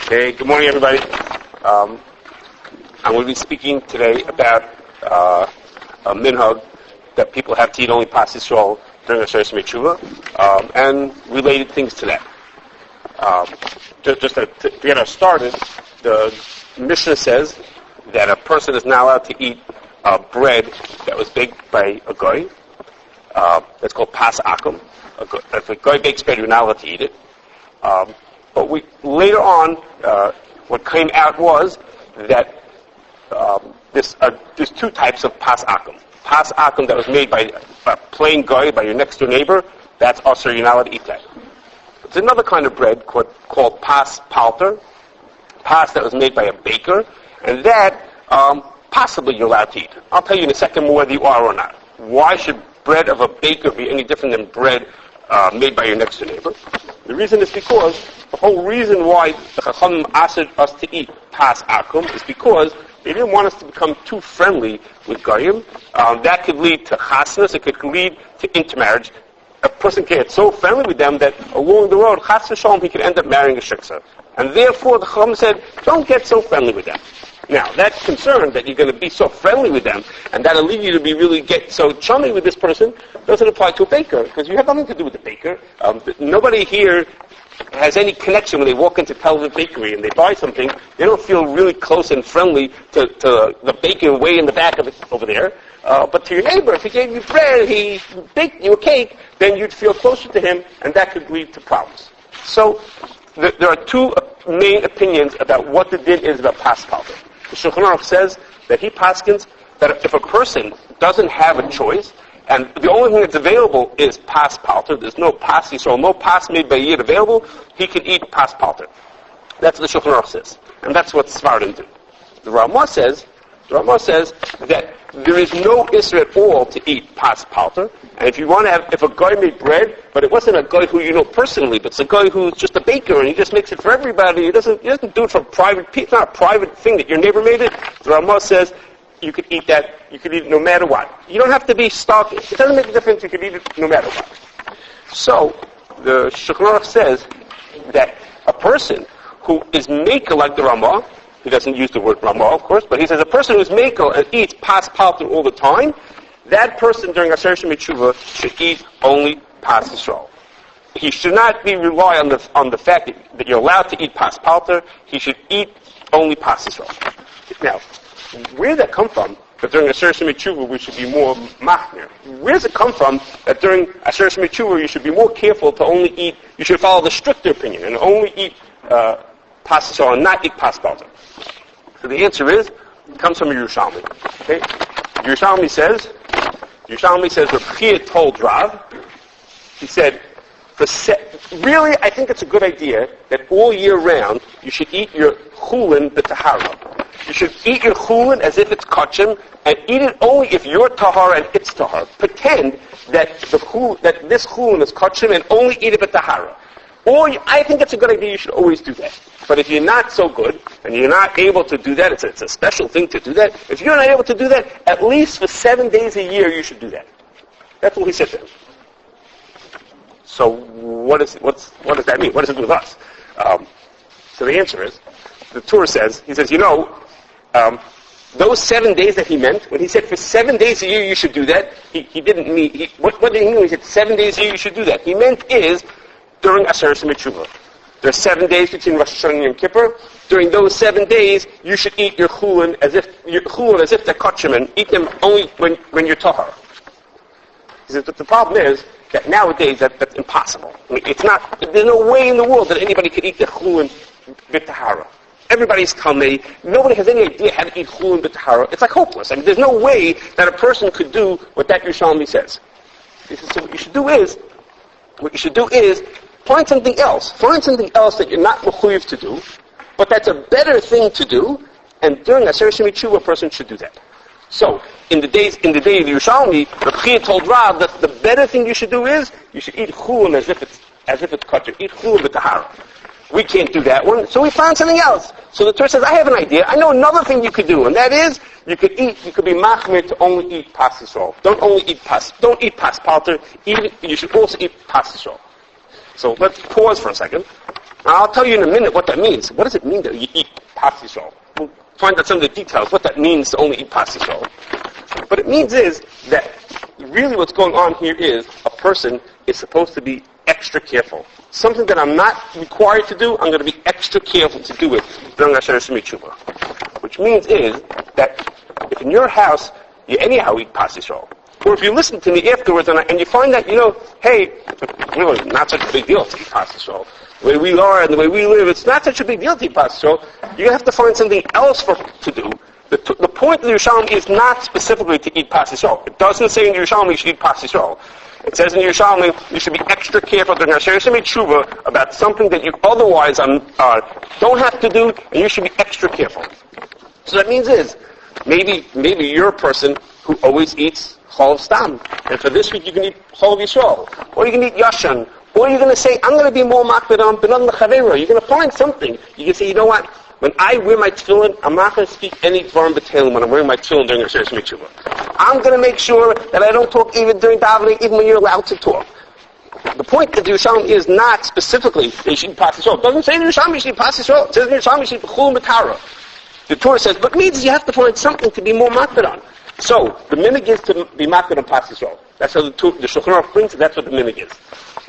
Hey, good morning, everybody. I'm going to be speaking today about a minhag that people have to eat only pas Yisroel during Aseres Yimei Teshuvah, and related things to that. Just to get us started, the Mishnah says that a person is not allowed to eat bread that was baked by a goy. That's called pas akum. If a goy bakes bread, you're not allowed to eat it. But later on, what came out was that there's two types of pas akum. Pas akum that was made by a plain goy, by your next door neighbor, that's also you're not allowed to eat that. There's another kind of bread called pas palter, pas that was made by a baker, and that possibly you're allowed to eat. I'll tell you in a second whether you are or not. Why should bread of a baker be any different than bread made by your next door neighbor? The reason is because the whole reason why the Chachamim asked us to eat pas akum is because they didn't want us to become too friendly with goyim. That could lead to chasnas. It could lead to intermarriage. A person can get so friendly with them that along the road, chas v'shalom, he could end up marrying a shiksa. And therefore, the Chachamim said, don't get so friendly with them. Now, that concern that you're going to be so friendly with them, and that'll lead you to be really get so chummy with this person, doesn't apply to a baker, because you have nothing to do with the baker. Nobody here has any connection when they walk into Tel Aviv Bakery and they buy something. They don't feel really close and friendly to the baker way in the back of it over there. But to your neighbor, if he gave you bread, he baked you a cake, then you'd feel closer to him, and that could lead to problems. So, there are two main opinions about what the din is about pas palter. The Shulchan Aruch says that he paskins that if a person doesn't have a choice, and the only thing that's available is pas palter, there's no pas Yisroel, no pas made by Yid available, he can eat pas palter. That's what the Shulchan Aruch says. And that's what Sfardim do. The Ramah says that there is no Isra at all to eat pas palter, and if you want to have, if a guy made bread, but it wasn't a guy who you know personally, but it's a guy who's just a baker and he just makes it for everybody, he doesn't do it for private people, it's not a private thing that your neighbor made it, the Ramah says you could eat that, you could eat it no matter what. You don't have to be stuck, it doesn't make a difference, you could eat it no matter what. So, the Shulchan Aruch says that a person who is maker like the Ramah, he doesn't use the word Ramah, of course, but he says a person who's maker and eats pas palter all the time, that person during Aseres Yimei Teshuvah should eat only pas Yisroel. He should not rely on the fact that you're allowed to eat pas palter. He should eat only pas Yisroel. Now, where did that come from? That during Aseres Yimei Teshuvah we should be more machmir. Where does it come from that during Aseres Yimei Teshuvah you should be more careful to only eat? You should follow the stricter opinion and only eat pas Yisroel and not eat pas palter. So the answer is, it comes from Yerushalmi. Okay? Yerushalmi says, Rav Chia told Rav, he said, really, I think it's a good idea that all year round you should eat your chulin b'tahara. You should eat your chulin as if it's kachim, and eat it only if you're tahara and it's tahara. Pretend that this chulin is kachim and only eat it b'tahara. I think it's a good idea, you should always do that. But if you're not so good, and you're not able to do that, it's a special thing to do that. If you're not able to do that, at least for 7 days a year, you should do that. That's what he said to him. So what does that mean? What does it do with us? So the answer is, the Torah says, he says, those 7 days that he meant, when he said for 7 days a year you should do that, he didn't mean, what did he mean when he said 7 days a year you should do that? He meant is, during Aseres Yimei Teshuvah. There are 7 days between Rosh Hashanah and Yom Kippur. During those 7 days, you should eat your chulin as if they're kachim, and eat them only when you're tahar. He says, but the problem is that nowadays that's impossible. I mean, there's no way in the world that anybody could eat their chulin b'tahara. Everybody's talmei. Nobody has any idea how to eat chulin b'tahara. It's like hopeless. I mean, there's no way that a person could do what that Yerushalmi says. He says, so what you should do is find something else. Find something else that you're not mechuyev to do, but that's a better thing to do, and during Aseres Yimei Teshuvah a person should do that. So, in the day of Yerushalmi, Rav Chia told Rav that the better thing you should do is, you should eat chulin as if it's kosher. Eat chulin b'tahara. We can't do that one, so we found something else. So the Torah says, I have an idea. I know another thing you could do, and that is, you could be machmir to only eat pas Yisroel. Don't eat pas palter. You should also eat pas Yisroel. So let's pause for a second. I'll tell you in a minute what that means. What does it mean that you eat pas Yisrael? We'll find out some of the details, what that means to only eat pas Yisrael. What it means is that really what's going on here is a person is supposed to be extra careful. Something that I'm not required to do, I'm going to be extra careful to do it during Aseres Yimei Teshuvah. Which means is that if in your house you anyhow eat pas Yisrael, or if you listen to me afterwards and you find that, hey, really not such a big deal to eat pas Yisrael. The way we are and the way we live, it's not such a big deal to eat pas Yisrael. You have to find something else to do. The point of the Yerushalmi is not specifically to eat pas Yisrael. It doesn't say in the Yerushalmi you should eat pas Yisrael. It says in the Yerushalmi you should be extra careful during Aseres Yimei Teshuvah about something that you otherwise don't have to do, and you should be extra careful. So that means is, maybe you're a person who always eats chol stam, and for this week you can eat chol Yisrael, or you can eat yashan, or you're going to say, I'm going to be more makbid on benon l'chavera. You're going to find something. You can say, you know what? When I wear my tefillin, I'm not going to speak any dvarim b'teilim when I'm wearing my tefillin during Aseres Yimei Teshuvah. I'm going to make sure that I don't talk even during davening, even when you're allowed to talk. The point that the Yerushalmi is not specifically that you should eat pas Yisrael. It doesn't say in the Yerushalmi you should eat pas Yisrael. It says in the Yerushalmi you should eat chul mitara. The Torah says, but it means you have to find something to be more makbid on. So, the minhag is to be makbid on pas Yisrael. That's how the Shulchan Aruch brings it, that's what the minhag is.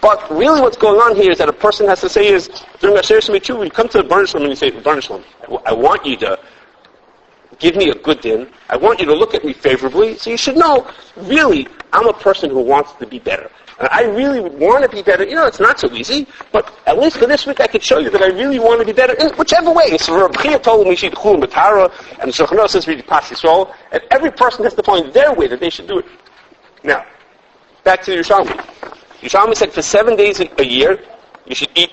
But really what's going on here is that a person has to say is, during Aseres Yimei Teshuvah, you come to the Barnish and you say, Barnish, I want you to give me a good din. I want you to look at me favorably. So you should know, really, I'm a person who wants to be better. And I really would want to be better. It's not so easy, but at least for this week I could show you that I really want to be better in whichever way. So Rabbi Chia told me she'd chul matara, and the Shulchan Aruch says read pas Yisrael, and every person has to find their way that they should do it. Now, back to the Yerushalmi. Yerushalmi said for 7 days a year, you should eat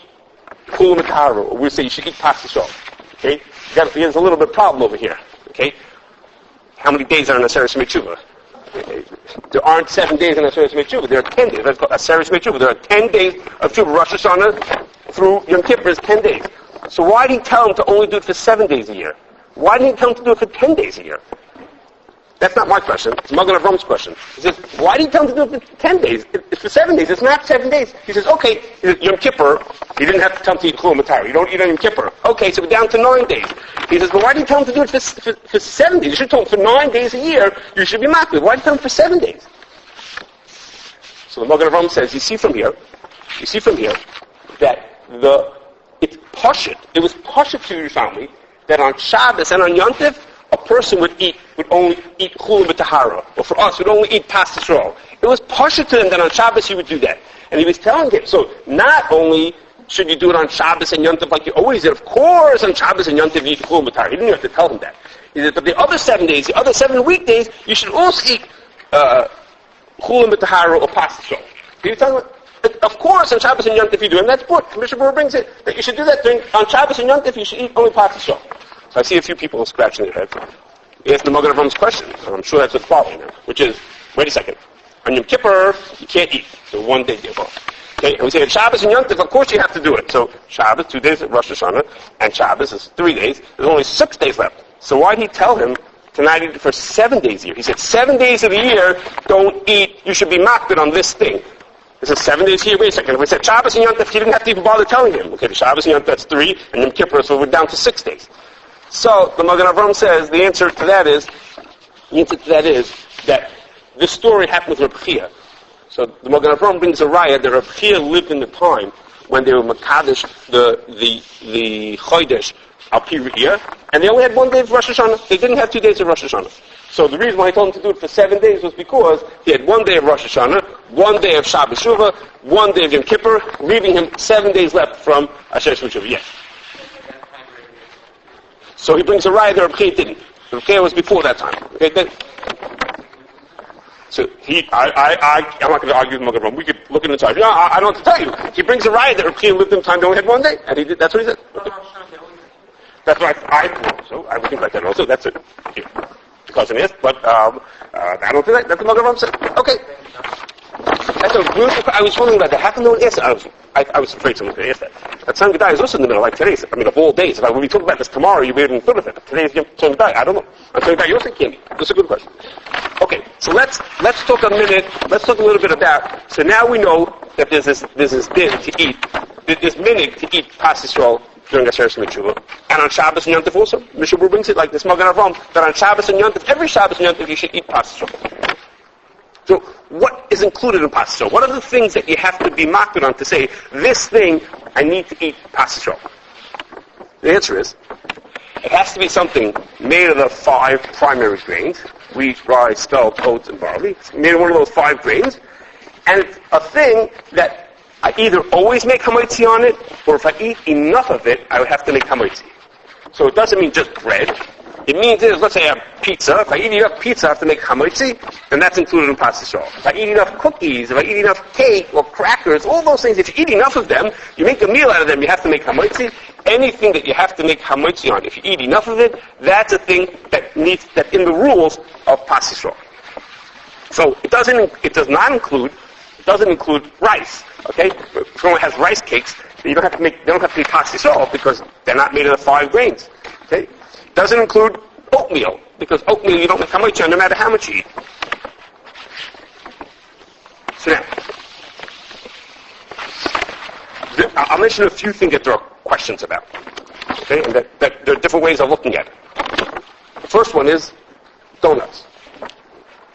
chul matara, or we say you should eat pas Yisrael. Okay? There's a little bit of problem over here. Okay? How many days are in Aseres Yimei Teshuvah? There aren't 7 days in Aseres Yimei Teshuvah. There are 10 days. That's called Aseres Yimei Teshuvah. There are 10 days of Teshuvah. Rosh Hashanah through Yom Kippur is 10 days. So why did he tell him to only do it for 7 days a year? Why didn't he tell him to do it for 10 days a year? That's not my question. It's Magen Avraham question. He says, why did he tell him to do it for 10 days? It's for 7 days. It's not 7 days. He says, okay, Yom Kippur, he didn't have to tell him to eat chul matara. You don't eat on Yom Kippur. Okay, so we're down to 9 days. He says, but why did he tell him to do it for 7 days? You should tell him for 9 days a year, you should be makbid. Why did he tell him for 7 days? So the Magen Avraham says, you see from here, that it's pashut. It was pashut to your family that on Shabbos and on Yom Tov, a person would only eat chul b'tahara, or for us, would only eat pas Yisrael. It was pashut to them that on Shabbos you would do that. And he was telling him, so not only should you do it on Shabbos and Yom Tov like you always did, of course on Shabbos and Yom Tov you eat chul b'tahara. He didn't have to tell him that. He said, but the other 7 days, the other 7 weekdays, you should also eat chul b'tahara or pas Yisrael. He was telling him, of course on Shabbos and Yom Tov you do, and that's what Commissioner Brewer brings it, that you should do that on Shabbos and Yom Tov you should eat only pas Yisrael. So I see a few people scratching their heads. He asked the Magen Avraham question, and I'm sure that's what's following him, which is, wait a second, on Yom Kippur, you can't eat, so 1 day you go. Okay, and we say on Shabbos and Yom Tov, of course you have to do it. So Shabbos, 2 days at Rosh Hashanah, and Shabbos is 3 days. There's only 6 days left. So why did he tell him to not eat it for 7 days a year? He said 7 days of the year, don't eat, you should be makbid on this thing. This is 7 days here, wait a second. If we said Shabbos and Yom Tov, he didn't have to even bother telling him. Okay, the Shabbos and Yom Tov, that's 3, and Yom Kippur, so we're down to 6 days. So the Magen Avraham says the answer to that is that this story happened with Reb Chia. So the Magen Avraham brings a raya that Reb Chia lived in the time when they were makadosh the chodesh al pi re'iyah, and they only had 1 day of Rosh Hashanah. They didn't have 2 days of Rosh Hashanah. So the reason why he told him to do it for 7 days was because he had 1 day of Rosh Hashanah, 1 day of Shabbos Shuvah, 1 day of Yom Kippur, leaving him 7 days left from Aseres Yimei Teshuvah. Yes. So he brings a raya that Reb Chia didn't. Reb Chia was before that time. Okay, then. So I'm not going to argue with Magen Avraham. We could look inside. I don't know what to tell you. He brings a raya that Reb Chia lived in time they only had 1 day, and he did. That's what he said. Okay. That's what I thought. So I would think like that also. That's it. The cousin is, but I don't think that. That's what Magen Avraham said. Okay. That's a good. I was wondering about that. How come no one asked that? I was afraid someone could ask that. That Tzom Gedai is also in the middle, like today's. I mean, of all days. If I would be talking about this tomorrow, you wouldn't thought of it. But today's Tzom Gedai. I don't know. Tzom Gedai, you also can't eat. That's a good question. Okay, so let's talk a minute. Let's talk a little bit about. So now we know that there's this din to eat there's minig to eat pas Yisrael during Aseres Yimei Teshuvah, and on Shabbos and Yom Tov also. Mishabur brings it like this Magen Avram, that on Shabbos and Yom Tov, every Shabbos and Yom Tov, you should eat pas Yisrael. So, what is included in pas Yisrael? What are the things that you have to be marked on to say, this thing, I need to eat pas Yisrael? The answer is, it has to be something made of the 5 primary grains: wheat, rye, spelt, oats, and barley. It's made of one of those 5 grains. And it's a thing that I either always make hametzi on it, or if I eat enough of it, I would have to make hametzi. So it doesn't mean just bread. It means, let's say I have pizza. If I eat enough pizza, I have to make hametzi, then that's included in pas Yisrael. If I eat enough cookies, if I eat enough cake or crackers, all those things, if you eat enough of them, you make a meal out of them, you have to make hametzi. Anything that you have to make hametzi on, if you eat enough of it, that's a thing that in the rules of pas Yisrael. So it doesn't include rice. Okay, if someone has rice cakes, they don't have to be pas Yisrael because they're not made of the 5 grains. Okay, doesn't include oatmeal because oatmeal you don't make hametzi on no matter how much you eat. So now, I'll mention a few things that there are questions about. Okay, and that there are different ways of looking at it. The first one is donuts.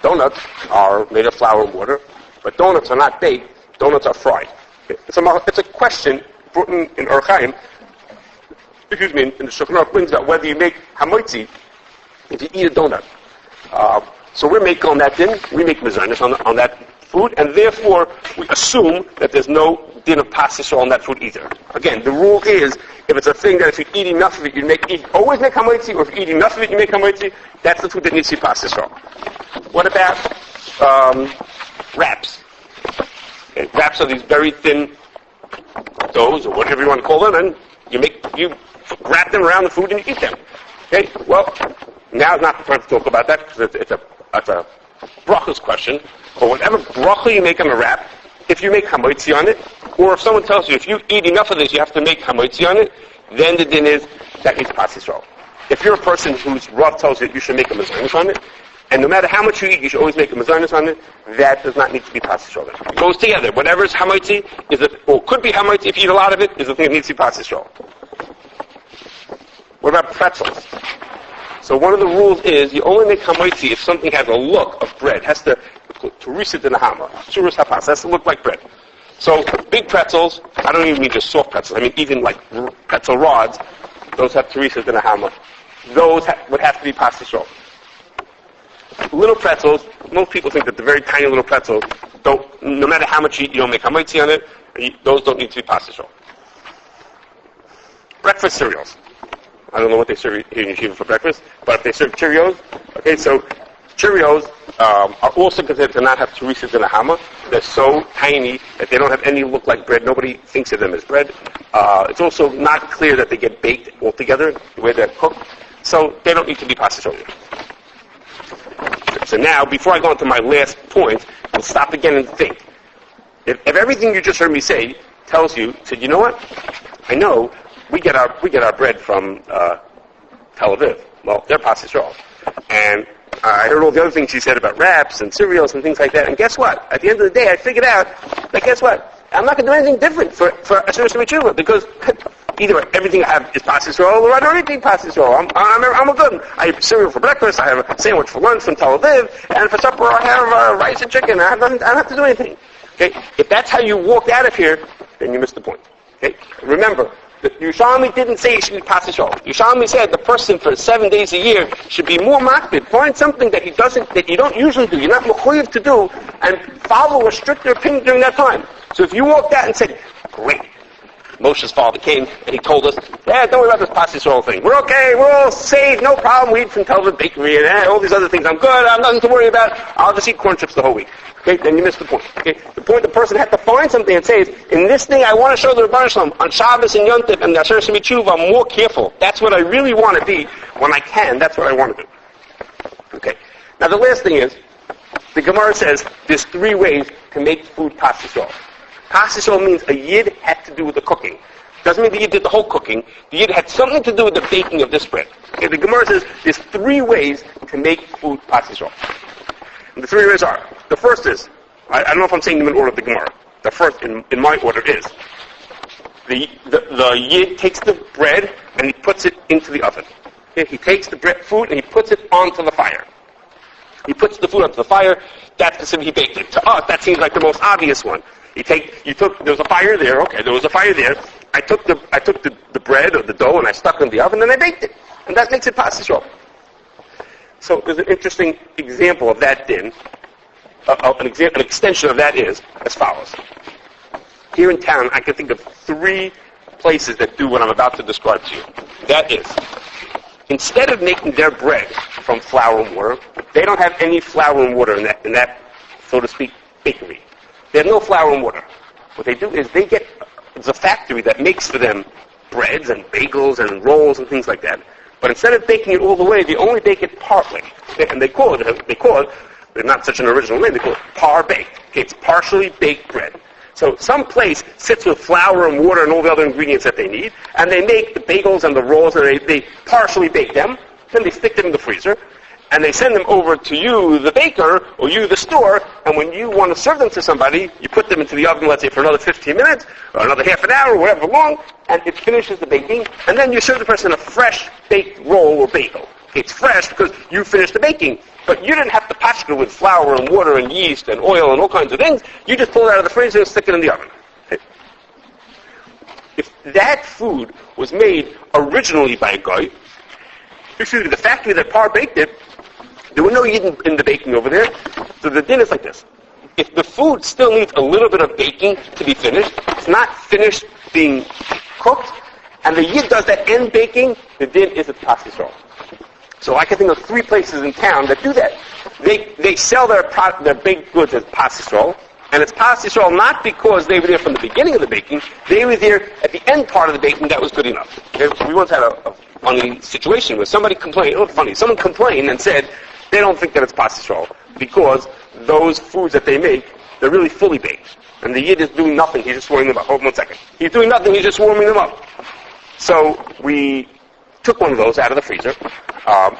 Donuts are made of flour and water, but donuts are not baked. Donuts are fried. Okay? It's a question brought in Orach Chaim, in the Shulchan Aruch brings about whether you make hametzi if you eat a donut. So we're making on that din, we make mezainis on that food, and therefore we assume that there's no din of pas Yisrael on that food either. Again, the rule is, if it's a thing that if you eat enough of it, always make hametzi, or if you eat enough of it, you make hametzi, that's the food that needs to be pas Yisrael. What about wraps? Okay, wraps are these very thin doughs, or whatever you want to call them, and you wrap them around the food and you eat them. Okay, well, now is not the time to talk about that, because it's a brachos question. But whatever bracha you make on a wrap, if you make hametzi on it, or if someone tells you if you eat enough of this, you have to make hametzi on it, then the din is that needs pas Yisrael. If you're a person whose Rav tells you you should make a mezainis on it, and no matter how much you eat, you should always make a mezainis on it, that does not need to be pas Yisrael. It goes together. Whatever is hametzi or could be hametzi if you eat a lot of it, is the thing that needs to be pas Yisrael. What about pretzels? So one of the rules is you only make hametzi if something has a look of bread. It has to risit in the hama. Surus hapas. Has to look like bread. So big pretzels, I don't even mean just soft pretzels. I mean even like pretzel rods, those have risit in the hama. Those would have to be pas Yisrael. Little pretzels, most people think that the very tiny little pretzels no matter how much you eat, you don't make hametzi on it. Those don't need to be pas Yisrael. Breakfast cereals. I don't know what they serve here in Yeshiva for breakfast, but if they serve Cheerios, okay, so Cheerios are also considered to not have teresis in a hama. They're so tiny that they don't have any look like bread. Nobody thinks of them as bread. It's also not clear that they get baked altogether, the way they're cooked, so they don't need to be pas Yisrael. So now, before I go on to my last point, I'll stop again and think. If everything you just heard me say tells you, you know what? I know we get our bread from Tel Aviv. Well, they're pas Yisrael. And I heard all the other things she said about wraps and cereals and things like that. And guess what? At the end of the day, I figured out that guess what? I'm not going to do anything different for Aseres Yimei Teshuvah because either everything I have is pas Yisrael or I don't eat pas Yisrael. I'm a good one. I have cereal for breakfast. I have a sandwich for lunch from Tel Aviv, and for supper I have rice and chicken. I don't have to do anything. Okay? If that's how you walked out of here, then you missed the point. Okay? Remember. The Yerushalmi didn't say you should be pas Yisrael. Yerushalmi said the person for 7 days a year should be more makbid. Find something that you don't usually do, you're not mechuyev to do, and follow a stricter opinion during that time. So if you walked out and said, great, Moshe's father came and he told us, don't worry about this pas Yisrael thing. We're okay, we're all safe, no problem. We eat from Tel Aviv bakery and all these other things. I'm good, I have nothing to worry about. I'll just eat corn chips the whole week. Okay, then you missed the point. Okay, the point the person had to find something and say is, in this thing I want to show the Rebbeinu Shalom on Shabbos and Yom Tov and the Aseres Yimei Teshuvah, I'm more careful. That's what I really want to be when I can. That's what I want to do. Okay. Now the last thing is, the Gemara says there's 3 ways to make food pas Yisrael. Pas Yisrael means a yid had to do with the cooking. Doesn't mean the yid did the whole cooking. The yid had something to do with the baking of this bread. Okay, the Gemara says there's 3 ways to make food pas Yisrael. And the 3 ways are, the first is, I don't know if I'm saying them in order of the Gemara. The first, in my order, is, the Yid takes the bread and he puts it into the oven. Okay? He takes the food and he puts it onto the fire. He puts the food onto the fire. That's considered he baked it. To us, that seems like the most obvious one. There was a fire there. Okay, there was a fire there. I took the bread or the dough and I stuck it in the oven and I baked it, and that makes it pas Yisrael. So there's an interesting example of that din. An extension of that is as follows. Here in town, I can think of 3 places that do what I'm about to describe to you. That is, instead of making their bread from flour and water, they don't have any flour and water in that, so to speak, bakery. They have no flour and water. What they do is it's a factory that makes for them breads and bagels and rolls and things like that. But instead of baking it all the way, they only bake it partly. And they call it, they're not such an original name, they call it par-baked. Okay, it's partially baked bread. So some place sits with flour and water and all the other ingredients that they need, and they make the bagels and the rolls, and they partially bake them, then they stick them in the freezer, and they send them over to you, the baker, or you, the store, and when you want to serve them to somebody, you put them into the oven, let's say, for another 15 minutes, or another half an hour, or whatever long, and it finishes the baking, and then you serve the person a fresh baked roll or bagel. It's fresh because you finished the baking, but you didn't have to pashka with flour and water and yeast and oil and all kinds of things. You just pull it out of the freezer and stick it in the oven. Okay. If that food was made originally by a guy, the factory that par-baked it, there were no yid in the baking over there, so the din is like this. If the food still needs a little bit of baking to be finished, it's not finished being cooked, and the yid does that end baking, the din is a pas Yisrael. So I can think of 3 places in town that do that. They sell their baked goods as pas Yisrael, and it's pas Yisrael not because they were there from the beginning of the baking, they were there at the end part of the baking that was good enough. Okay? We once had a funny situation where someone complained and said they don't think that it's pas Yisrael because those foods that they make, they're really fully baked. And the Yid is doing nothing, he's just warming them up. Hold on 1 second. He's doing nothing, he's just warming them up. So we took one of those out of the freezer,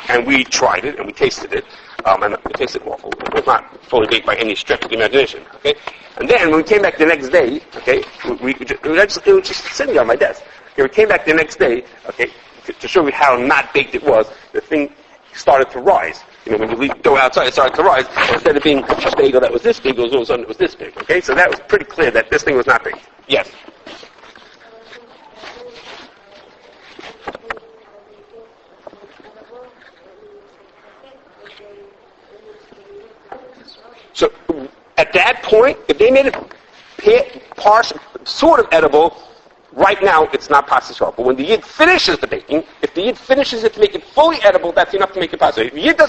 and we tried it, and we tasted it, and it tasted awful. It was not fully baked by any stretch of the imagination, okay? And then when we came back the next day, okay, it was just sitting on my desk. Okay, we came back the next day, okay, to show you how not baked it was. The thing started to rise. You know, when you leave the dough outside, it started to rise. Instead of being a bagel that was this big, all of a sudden it was this big, okay? So that was pretty clear that this thing was not baked. Yes? So at that point, if they made it sort of edible, right now it's not pas Yisrael. But when the Yid finishes the baking, if the Yid finishes it to make it fully edible, that's enough to make it pas Yisrael. If the Yid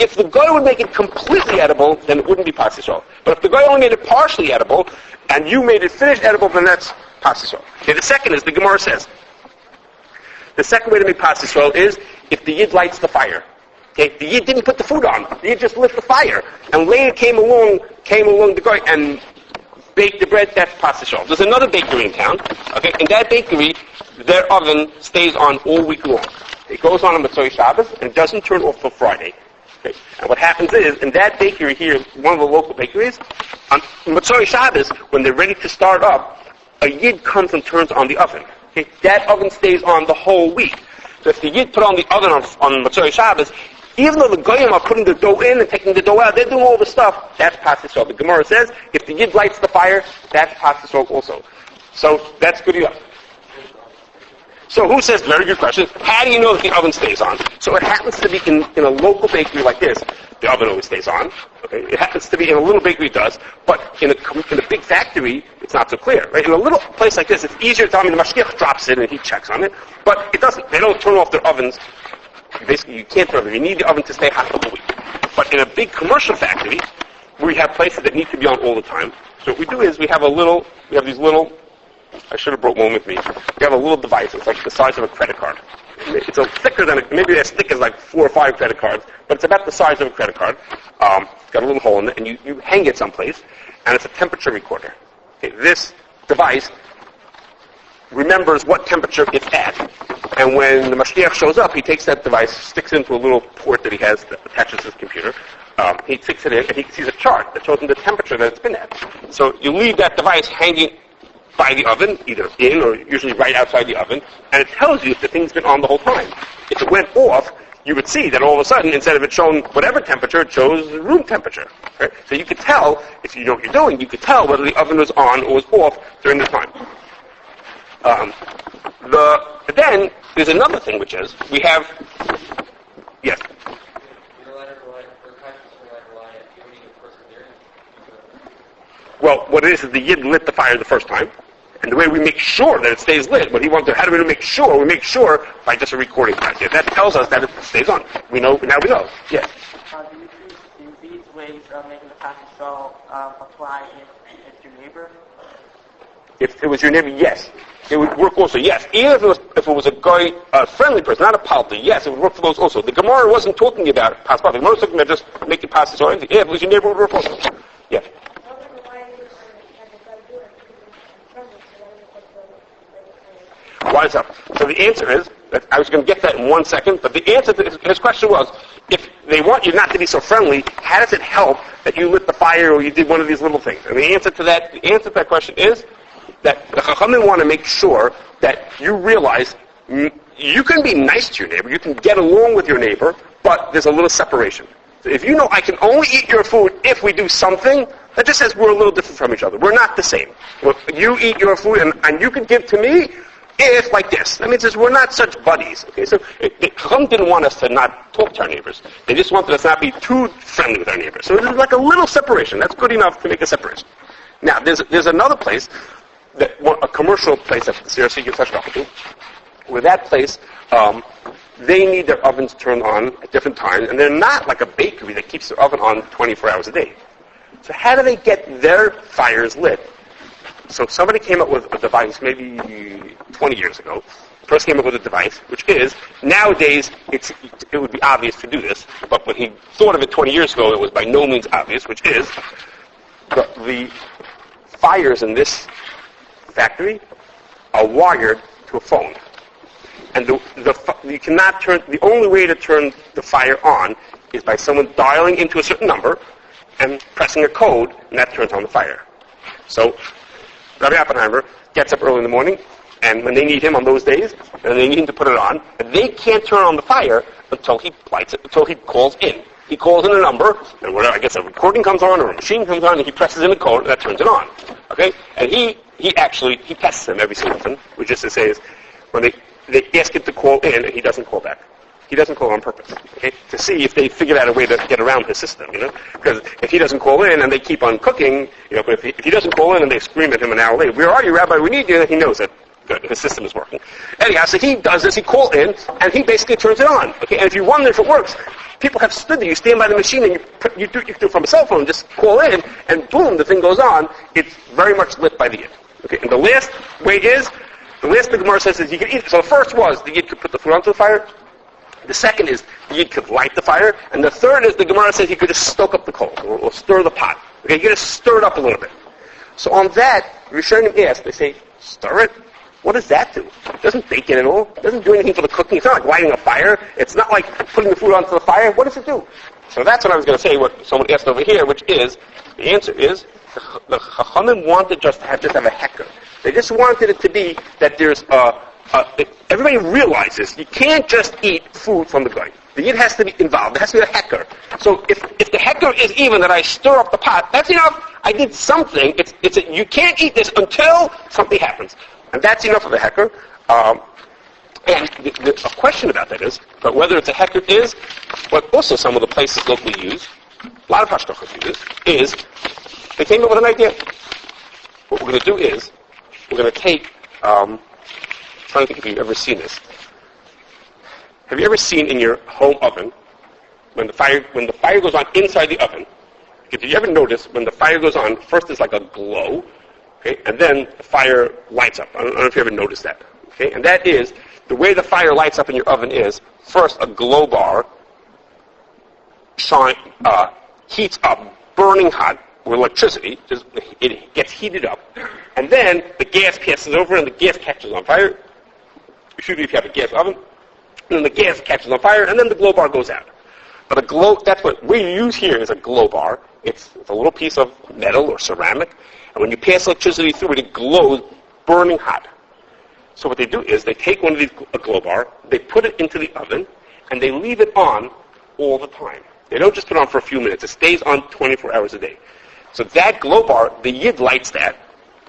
if the guy would make it completely edible, then it wouldn't be pas Yisrael. But if the guy only made it partially edible, and you made it finished edible, then that's pas Yisrael. Okay, the second is, the Gemara says, the second way to make pas Yisrael is if the Yid lights the fire. Okay, the Yid didn't put the food on. The Yid just lit the fire. And later came along the guy and baked the bread. That's pas Yisrael. There's another bakery in town. Okay, in that bakery, their oven stays on all week long. It goes on Motzei Shabbos and doesn't turn off till Friday. Okay, and what happens is, in that bakery here, one of the local bakeries, on Motzei Shabbos, when they're ready to start up, a Yid comes and turns on the oven. Okay, that oven stays on the whole week. So if the Yid put on the oven on Motzei Shabbos, even though the Goyim are putting the dough in and taking the dough out, they're doing all the stuff, that's pas Yisrael. The Gemara says, if the Yid lights the fire, that's pas Yisrael also. So that's good enough. So who says, very good question, how do you know that the oven stays on? So it happens to be in a local bakery like this, the oven always stays on. Okay? It happens to be in a little bakery, it does, but in a big factory, it's not so clear. Right? In a little place like this, it's easier to tell me the mashgiach drops it and he checks on it, but it doesn't. They don't turn off their ovens. Basically, you can't turn it. You need the oven to stay hot the whole week. But in a big commercial factory, we have places that need to be on all the time. So what we do is we have these little, I should have brought one with me. We have a little device. It's like the size of a credit card. It's thicker than, maybe as thick as like 4 or 5 credit cards, but it's about the size of a credit card. It's got a little hole in it, and you hang it someplace, and it's a temperature recorder. Okay, this device remembers what temperature it's at. And when the mashgiach shows up, he takes that device, sticks it into a little port that he has that attaches to his computer. He sticks it in, and he sees a chart that shows him the temperature that it's been at. So you leave that device hanging by the oven, either in or usually right outside the oven, and it tells you if the thing's been on the whole time. If it went off, you would see that all of a sudden, instead of it showing whatever temperature, it shows room temperature. Right? So you could tell, if you know what you're doing, you could tell whether the oven was on or was off during the time. But then, there's another thing, which is, we have, yes? Well, what it is the Yid lit the fire the first time, and the way we make sure that it stays lit, what he wants to, how do we make sure? We make sure by just a recording practice. That tells us that it stays on. Now we know. Yes? Do you think these ways of making the passage apply if it's your neighbor? If it was your neighbor, yes. It would work also, yes. Even if it was a guy, a friendly person, not a palta, yes, it would work for those also. The Gemara wasn't talking about pas palta. The Gemara was talking about just making passes or anything. Yeah, if it was your neighbor, it would work also. Yeah. Why is that? So the answer is, I was going to get that in 1 second, but the answer to his question was, if they want you not to be so friendly, how does it help that you lit the fire or you did one of these little things? And the answer to that question is that the Chachamim want to make sure that you realize you can be nice to your neighbor, you can get along with your neighbor, but there's a little separation. So if you know I can only eat your food if we do something, that just says we're a little different from each other. We're not the same. Well, you eat your food and you can give to me if like this. That means we're not such buddies. Okay, so Chacham didn't want us to not talk to our neighbors. They just wanted us not be too friendly with our neighbors. So there's like a little separation. That's good enough to make a separation. Now, there's another place, a commercial place at the Aseres Yimei Teshuvah, where that place, they need their ovens turned on at different times, and they're not like a bakery that keeps their oven on 24 hours a day. So how do they get their fires lit? So somebody came up with a device maybe 20 years ago. The person came up with a device, which is, nowadays, it would be obvious to do this, but when he thought of it 20 years ago, it was by no means obvious, which is, the fires in this factory are wired to a phone. And you cannot turn, the only way to turn the fire on is by someone dialing into a certain number and pressing a code, and that turns on the fire. So, Rabbi Oppenheimer gets up early in the morning, and when they need him on those days, and they need him to put it on, they can't turn on the fire until he lights it, until he calls in. He calls in a number, and whatever, I guess a recording comes on, or a machine comes on, and he presses in a code, and that turns it on. Okay? And he tests them every so often, which is to say is, when they ask him to call in, and he doesn't call back. He doesn't call on purpose, okay? To see if they figured out a way to get around his system, Because if he doesn't call in and they keep on cooking, but if he doesn't call in and they scream at him an hour later, "Where are you, Rabbi? We need you," then he knows that good, his system is working. Anyhow, so he does this, he calls in, and he basically turns it on, okay? And if you wonder if it works, people have stood there, you stand by the machine and you do it from a cell phone, just call in, and boom, the thing goes on. It's very much lit by the Yid. Okay, and the last the Gemara says is you can eat. So the first was the Yid could put the food onto the fire. The second is the Yid could light the fire. And the third is the Gemara says he could just stoke up the coal or stir the pot. Okay, you can just stir it up a little bit. So on that, Rishonim ask, they say, stir it? What does that do? It doesn't bake it at all. It doesn't do anything for the cooking. It's not like lighting a fire. It's not like putting the food onto the fire. What does it do? So that's what I was going to say, what someone asked over here, which is, the answer is, the Chachamim wanted just to have a hecker. They just wanted it to be that there's everybody realizes you can't just eat food from the guy. The Yid has to be involved. There has to be a hecker. So if the hecker is even that I stir up the pot, that's enough. I did something. You can't eat this until something happens. And that's enough of a hecker. And a question about that is, but whether it's a hecker is, what also some of the places locally use, a lot of hashgachas use, is they came up with an idea. What we're going to do is, we're going to take, I'm trying to think if you've ever seen this. Have you ever seen in your home oven, when the fire goes on inside the oven, did you ever notice when the fire goes on, first there's like a glow, okay, and then the fire lights up. I don't know if you ever noticed that. Okay, and that is, the way the fire lights up in your oven is, first a glow bar heats up, burning hot, with electricity, it gets heated up, and then the gas passes over and the gas catches on fire. Usually if you have a gas oven, and then the gas catches on fire, and then the glow bar goes out. But that's what we use here is a glow bar. It's a little piece of metal or ceramic, and when you pass electricity through it, it glows burning hot. So what they do is they take one of these a glow bar, they put it into the oven, and they leave it on all the time. They don't just put it on for a few minutes. It stays on 24 hours a day. So that glow bar, the Yid lights that,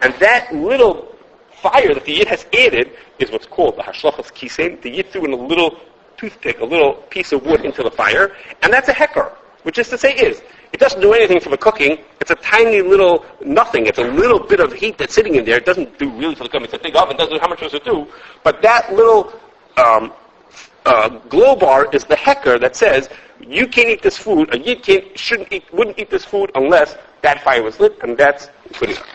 and that little fire that the Yid has added is what's called the Hashlachas Kisem. The Yid threw in a little toothpick, a little piece of wood into the fire, and that's a hecker, which is to say it doesn't do anything for the cooking. It's a tiny little nothing. It's a little bit of heat that's sitting in there. It doesn't do really for the cooking. It's a big oven. It doesn't know how much does it do. But that little glow bar is the hecker that says you can't eat this food. A Yid wouldn't eat this food unless that fire was lit, and that's good enough.